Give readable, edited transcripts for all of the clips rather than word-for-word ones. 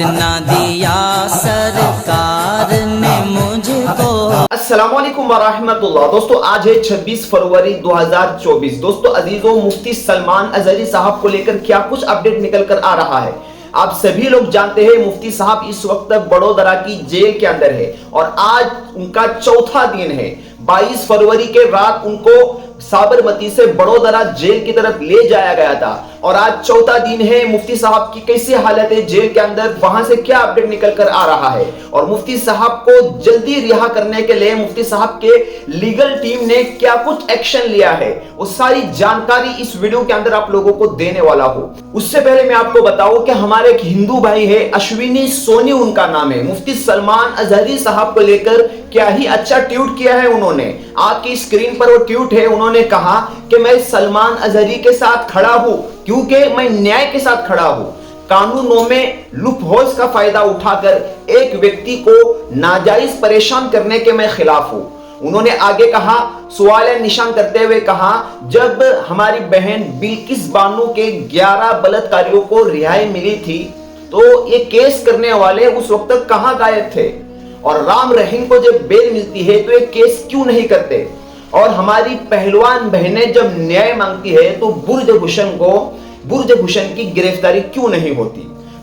इतना दिया सरकार ने मुझको। अस्सलाम वालेकुम वरहमतुल्लाह। दोस्तों आज है 26 फरवरी 2024। दोस्तों अजीजों, मुफ्ती सलमान अजहरी साहब को लेकर क्या कुछ अपडेट निकल कर आ रहा है। आप सभी लोग जानते हैं मुफ्ती साहब इस वक्त बड़ोदरा की जेल के अंदर है और आज उनका चौथा दिन है। 22 फरवरी के रात उनको साबरमती से बड़ोदरा जेल की तरफ ले जाया गया था और आज चौथा दिन है। मुफ्ती साहब की कैसी हालत है जेल के अंदर, वहां से क्या अपडेट निकल कर आ रहा है और मुफ्ती साहब को जल्दी रिहा करने के लिए मुफ्ती साहब के लीगल टीम ने क्या कुछ एक्शन लिया है, वो सारी जानकारी इस वीडियो के अंदर आप लोगों को देने वाला हूं। उससे पहले मैं आपको बताऊं कि हमारे एक हिंदू भाई है, अश्विनी सोनी उनका नाम है, मुफ्ती सलमान अजहरी साहब को लेकर क्या ही अच्छा ट्वीट किया है उन्होंने। आपकी स्क्रीन पर वो ट्वीट है। उन्होंने कहा कि मैं सलमान अजहरी के साथ खड़ा हूं क्योंकि मैं न्याय के साथ खड़ा हूं। कानूनों में लूप होल्स का फायदा उठाकर एक व्यक्ति को नाजायज परेशान करने के मैं खिलाफ हूं। उन्होंने आगे कहा, सवाल निशान करते हुए कहा, जब हमारी बहन बिल्किस बानो के 11 बलात्कारियों को रिहाई मिली थी तो ये केस करने वाले उस वक्त तक कहां गायब थे और राम रहीम को जब बेल मिलती है तो ये केस क्यों नहीं करते और हमारी पहलवान बहनें जब न्याय मांगती है तो बुर्ज भूषण की गिरफ्तारी क्यों नहीं होती।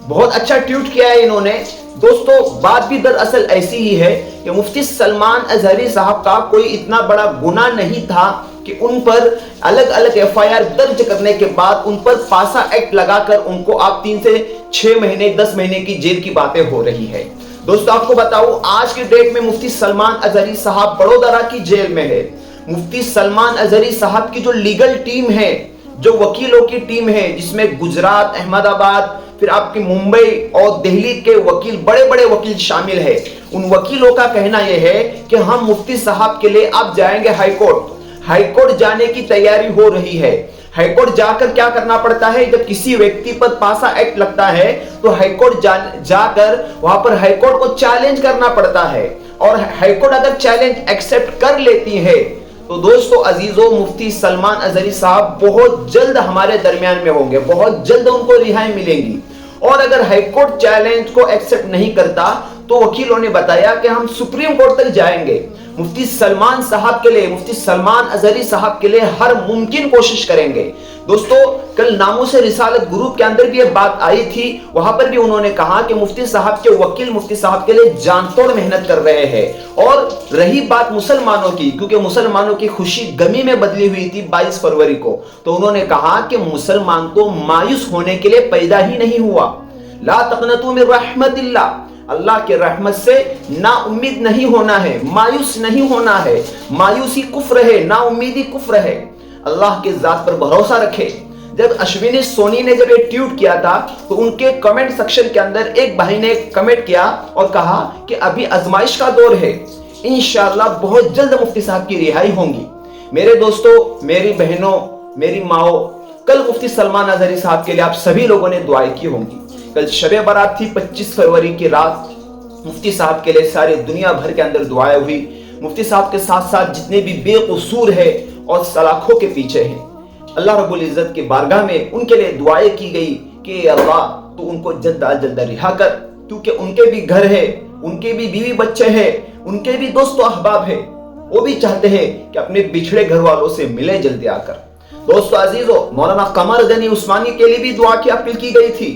बहुत अच्छा ट्वीट किया है इन्होंने। दोस्तों बात भी दरअसल ऐसी ही है कि मुफ्ती सलमान अजहरी साहब का कोई इतना बड़ा गुनाह नहीं था कि उन पर अलग अलग एफआईआर दर्ज करने के बाद उन पर पासा एक्ट लगाकर उनको आप 3 से 6 महीने 10 महीने की जेल की बातें हो रही है। दोस्तों आपको बताऊं आज के डेट में मुफ्ती सलमान अजहरी साहब बड़ोदरा की जेल में है। मुफ्ती सलमान अजहरी साहब की जो लीगल टीम है, जो वकीलों की टीम है, जिसमें गुजरात, अहमदाबाद, फिर आपके मुंबई और दिल्ली के वकील, बड़े बड़े वकील शामिल है। उन वकीलों का कहना यह है कि हम मुफ्ती साहब के लिए अब जाएंगे हाईकोर्ट जाने की तैयारी हो रही है। हाईकोर्ट जाकर क्या करना पड़ता है, जब किसी व्यक्ति पर पासा एक्ट लगता है तो हाईकोर्ट जाकर वहां पर हाईकोर्ट को चैलेंज करना पड़ता है और हाईकोर्ट अगर चैलेंज एक्सेप्ट कर लेती है तो दोस्तों अजीजों, मुफ्ती सलमान अजहरी साहब बहुत जल्द हमारे दरमियान में होंगे, बहुत जल्द उनको रिहाई मिलेगी। और अगर हाईकोर्ट चैलेंज को एक्सेप्ट नहीं करता तो वकीलों ने बताया कि हम सुप्रीम कोर्ट तक जाएंगे। मुफ्ती सलमान साहब के लिए, मुफ्ती सलमान अजहरी साहब के लिए हर मुमकिन कोशिश करेंगे। दोस्तों कल नामूस रिसालत ग्रुप के अंदर भी ये बात आई थी, वहां पर भी उन्होंने कहा कि मुफ्ती साहब के वकील मुफ्ती साहब के लिए जानतोड़ मेहनत कर रहे हैं। और रही बात मुसलमानों की, क्योंकि मुसलमानों की खुशी गमी में बदली हुई थी 22 फरवरी को, तो उन्होंने कहा कि मुसलमान तो मायूस होने के लिए पैदा ही नहीं हुआ। ला तक़नतू मिन रहमतिल्लाह, अल्लाह के रहमत से ना उम्मीद नहीं होना है, मायूस नहीं होना है। मायूसी कुफ्र है, ना उम्मीदी कुफ्र है। अल्लाह के जात पर भरोसा रखे। जब अश्विनी सोनी ने जब ये ट्वीट किया था तो उनके कमेंट सेक्शन के अंदर एक भाई ने कमेंट किया और कहा कि अभी आजमाइश का दौर है, इंशाअल्लाह बहुत जल्द मुफ्ती साहब की रिहाई होगी। मेरे दोस्तों, मेरी बहनों, मेरी माओ, कल मुफ्ती सलमान अजहरी साहब के लिए आप सभी लोगों ने दुआएं की होंगी। कल शबे बारात थी 25 फरवरी की रात। मुफ्ती साहब के लिए सारी दुनिया भर के अंदर दुआएं हुई। मुफ्ती साहब के साथ साथ जितने भी बेकसूर है और सलाखों के पीछे हैं, अल्लाह रब्बुल इज्जत की बारगाह में उनके लिए दुआएं की गई कि अल्लाह तो उनको जल्द रिहा कर, क्योंकि उनके भी घर है, उनके भी बीवी बच्चे हैं, उनके भी दोस्तों अहबाब है। वो भी चाहते हैं कि अपने बिछड़े घर वालों से मिले जल्दी आकर। दोस्तों अजीजों, मौलाना कमर गनी उस्मानी के लिए भी दुआ की अपील की गई थी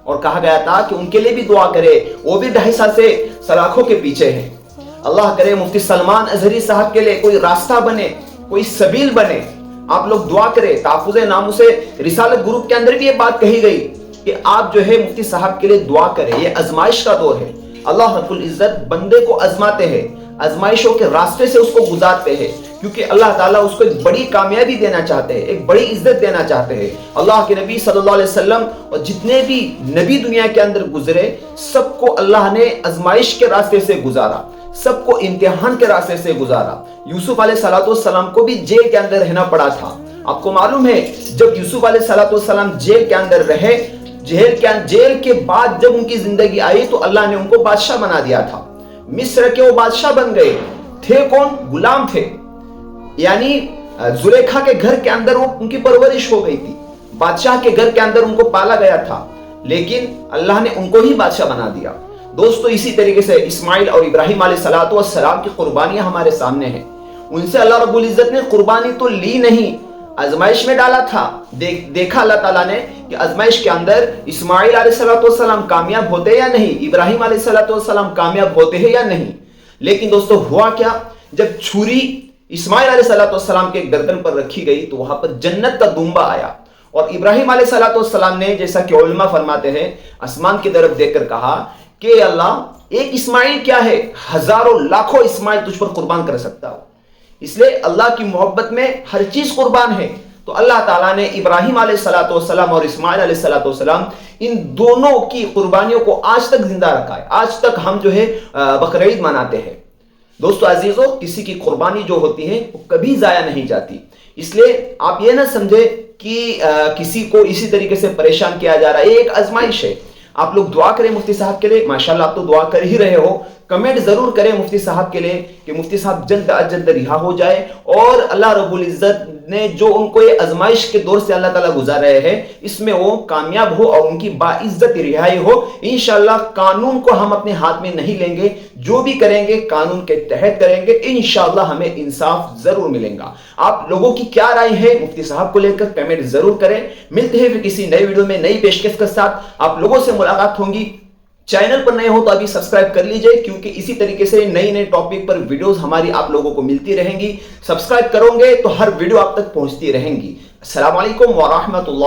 और कहा गया था कि उनके लिए भी दुआ करे, वो भी 2.5 साल से सलाखों के पीछे हैं। अल्लाह करे मुफ्ती सलमान अजहरी साहब के लिए कोई रास्ता बने, कोई सबील बने। आप लोग दुआ करें। ताफुज़े नामूसे रिसालत ग्रुप के अंदर भी ये बात कही गई कि आप जो है मुफ्ती साहब के लिए दुआ करें। ये आजमाइश का दौर है। अल्लाह रब्बुल इज्जत बंदे को आजमाते हैं, आजमाइशों के रास्ते से उसको गुजारते हैं, क्योंकि अल्लाह ताला उसको एक बड़ी कामयाबी देना चाहते हैं, एक बड़ी इज्जत देना चाहते हैं। अल्लाह के नबी सल्लल्लाहु अलैहि वसल्लम और जितने भी नबी दुनिया के अंदर गुजरे, सबको अल्लाह ने आजमाइश के रास्ते से गुजारा, सबको इम्तिहान के रास्ते से गुजारा। यूसुफ अलैहिस्सलाम को भी जेल के अंदर रहना पड़ा था। आपको मालूम है जब यूसुफ अलैहिस्सलाम जेल के अंदर रहे, जेल के बाद जब उनकी जिंदगी आई तो अल्लाह ने उनको बादशाह बना दिया था। मिस्र के वो बादशाह बन गए थे। कौन? गुलाम थे। यानी जुलेखा के घर के अंदर वो उनकी परवरिश हो गई थी, बादशाह के घर के अंदर उनको पाला गया था। लेकिन अल्लाह ने उनको ही बादशाह बना दिया। दोस्तों इसी तरीके से इस्माइल और इब्राहिम अलैहिस्सलाम की कुर्बानियां हमारे सामने हैं। उनसे अल्लाह रब्बुल इज्जत ने कुर्बानी तो ली नहीं, आजमाइश में डाला था। देखा अल्लाह ताला ने कि आजमाइश के अंदर इस्माइल अलैहिस्सलाम कामयाब होते या नहीं, इब्राहिम अलैहिस्सलाम कामयाब होते हैं या नहीं। लेकिन दोस्तों हुआ क्या, जब छुरी इस्माइल अलैहिस्सलाम के गर्दन पर रखी गई तो वहां पर जन्नत का दुम्बा आया और इब्राहिम अलैहिस्सलाम ने, जैसा कि उलमा फरमाते हैं, आसमान की तरफ देखकर कहा कि अल्लाह एक इस्माइल क्या है, हजारों लाखों इस्माइल तुझ पर कुर्बान कर सकता हूं। इसलिए अल्लाह की मोहब्बत में हर चीज कुर्बान है। तो अल्लाह ताला ने इब्राहिम अलैहिस्सलाम और इस्माइल अलैहिस्सलाम इन दोनों की कुर्बानियों को आज तक जिंदा रखा है। आज तक हम जो है बकरीद मनाते हैं। दोस्तों अजीजों, किसी की कुर्बानी जो होती है वो कभी जाया नहीं जाती। इसलिए आप ये ना समझे कि किसी को इसी तरीके से परेशान किया जा रहा है, ये एक आजमाइश है। आप लोग दुआ करें मुफ्ती साहब के लिए, माशाल्लाह आप तो दुआ कर ही रहे हो। कमेंट जरूर करें मुफ्ती साहब के लिए कि मुफ्ती साहब जल्द अज जल्द रिहा हो जाए और अल्लाह रब्बुल इज्जत ने जो उनको ये आजमाइश के दौर से अल्लाह ताला गुजार रहे हैं, इसमें वो कामयाब हो और उनकी बाइज्जत रिहाई हो। इंशाअल्लाह कानून को हम अपने हाथ में नहीं लेंगे, जो भी करेंगे कानून के तहत करेंगे। इंशाअल्लाह हमें इंसाफ जरूर मिलेगा। आप लोगों की क्या राय है मुफ्ती साहब को लेकर, कमेंट जरूर करें। मिलते हैं फिर किसी नई वीडियो में नई पेशकश के साथ। आप लोगों से मुलाकात होंगी। चैनल पर नए हो तो अभी सब्सक्राइब कर लीजिए, क्योंकि इसी तरीके से नई नई टॉपिक पर वीडियोस हमारी आप लोगों को मिलती रहेंगी। सब्सक्राइब करोगे तो हर वीडियो आप तक पहुंचती रहेंगी। अस्सलाम वालेकुम व रहमतुल्लाह।